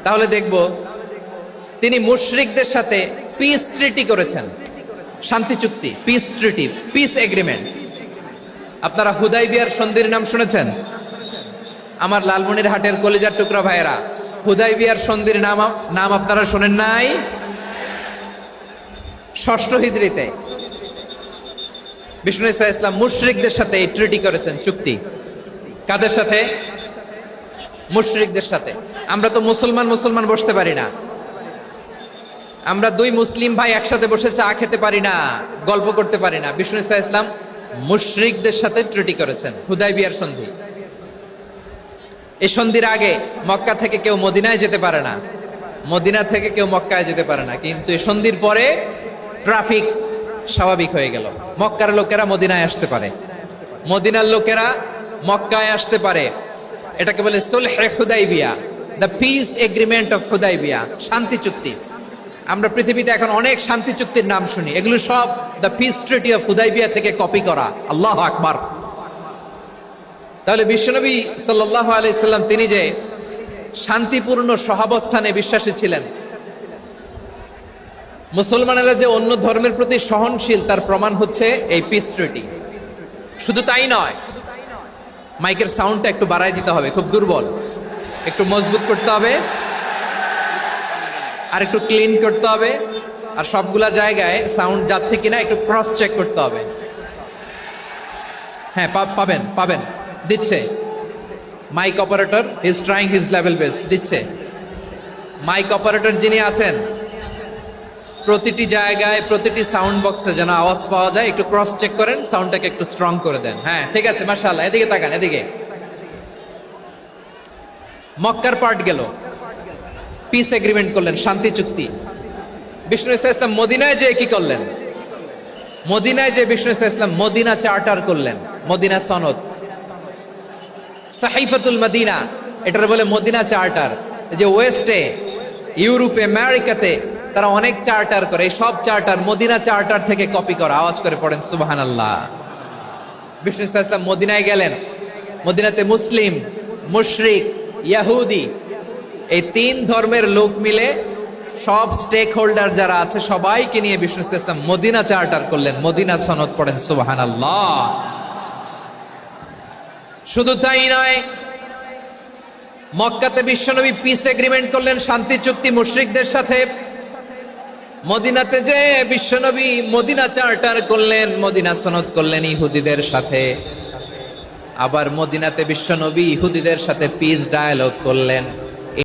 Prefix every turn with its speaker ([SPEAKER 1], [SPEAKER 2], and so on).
[SPEAKER 1] তাহলে দেখব তিনি মুশরিকদের সাথে পিস ট্রিটি করেছেন, শান্তি চুক্তি, পিস ট্রিটি, পিস এগ্রিমেন্ট। আপনারা হুদাইবিয়ার সন্ধির নাম শুনেছেন? আমার লালমনিরহাটের কলিজার টুকরা ভাইয়েরা, হুদাইবিয়ার সন্ধির নাম আপনারা শোনেন নাই? ষষ্ঠ হিজরিতে বিষ্ণু ঈসা ইসলাম মুশরিকদের সাথে এই ট্রিটি করেছেন, চুক্তি। কাদের সাথে? মুশরিকদের সাথে। আমরা তো মুসলমান বসতে পারি না, আমরা দুই মুসলিম ভাই একসাথে বসে চা খেতে পারি না, গল্প করতে পারি না। বিষ্ণু ঈসা ইসলাম মুশরিকদের সাথে ট্রিটি করেছেন, হুদাইবিয়ার সন্ধি। এই সন্ধির আগে মক্কা থেকে কেউ মদিনায় যেতে পারে না, মদিনা থেকে কেউ মক্কায় যেতে পারে না। কিন্তু এই সন্ধির পরে ট্রাফিক স্বাভাবিক হয়ে গেল, মক্কার লোকেরা মদিনায় আসতে পারে, মদিনার লোকেরা মক্কায় আসতে পারে। এটাকে বলে সুলহে Hudaybiyyah, the peace agreement of Hudaybiyyah, শান্তি চুক্তি। আমরা পৃথিবীতে এখন অনেক শান্তি চুক্তির নাম শুনি, এগুলো সব the piece treaty of Hudaibiya থেকে কপি করা। আল্লাহু আকবার। তাহলে বিশ্বনবী সাল্লাল্লাহু আলাইহি সাল্লাম তিনি যে শান্তিপূর্ণ সহাবস্থানে বিশ্বাসী ছিলেন, মুসলমানেরা যে অন্য ধর্মের প্রতি সহনশীল, তার প্রমাণ হচ্ছে এই পিস ট্রিটি। শুধু তাই নয়, মাইকের সাউন্ডটা একটু বাড়াই দিতে হবে, খুব দুর্বল, একটু মজবুত করতে হবে, আর একটু ক্লিন করতে হবে, আর সবগুলা জায়গায় সাউন্ড যাচ্ছে কিনা একটু ক্রস চেক করতে হবে। হ্যাঁ, পাবেন দিচ্ছে mike operator, is trying his level best, দিচ্ছে। মাইক অপারেটর যিনি আছেন, প্রতিটি জায়গায় প্রতিটি সাউন্ড বক্সে যেন আওয়াজ পাওয়া যায়, একটু ক্রস চেক করেন, সাউন্ডটাকে একটু স্ট্রং করে দেন। হ্যাঁ, ঠিক আছে, মাশাআল্লাহ। এদিকে তাকান, এদিকে। মক্কার পার্ট গেল, পিস এগ্রিমেন্ট করলেন, শান্তি চুক্তি। বিষ্ণু ঈসা ইসলাম মদিনায় যে কি করলেন? মদিনায় যে বিষ্ণু ঈসা ইসলাম মদিনা চার্টার করলেন, মদিনা সনদ, সাহিফাতুল মদিনা, এটার বলে মদিনা চার্টার। যে ওয়েস্টে, ইউরোপে, আমেরিকাতে তারা অনেক চার্টার করে, এই সব চার্টার মদিনা চার্টার থেকে কপি করা। আওয়াজ করে পড়েন সুবহানাল্লাহ। বিষ্ণু ঈসা ইসলাম মদিনায় গেলেন, মদিনাতে মুসলিম, মুশরিক, ইয়াহুদি, এই তিন ধর্মের লোক মিলে সব স্টেক হোল্ডার যারা আছে সবাইকে নিয়ে বিষ্ণু ঈসা ইসলাম মদিনা চার্টার করলেন, মদিনা সনদ, পড়েন সুবহানাল্লাহ। শুধু তাই নয়, মক্কাতে বিশ্বনবী পিস এগ্রিমেন্ট করলেন, শান্তি চুক্তি মুশরিকদের সাথে। মদিনাতে যে বিশ্বনবী মদিনা চার্টার করলেন, মদিনা সনদ করলেন ইহুদিদের সাথে। আবার মদিনাতে বিশ্বনবী ইহুদিদের সাথে পিস ডায়ালগ করলেন।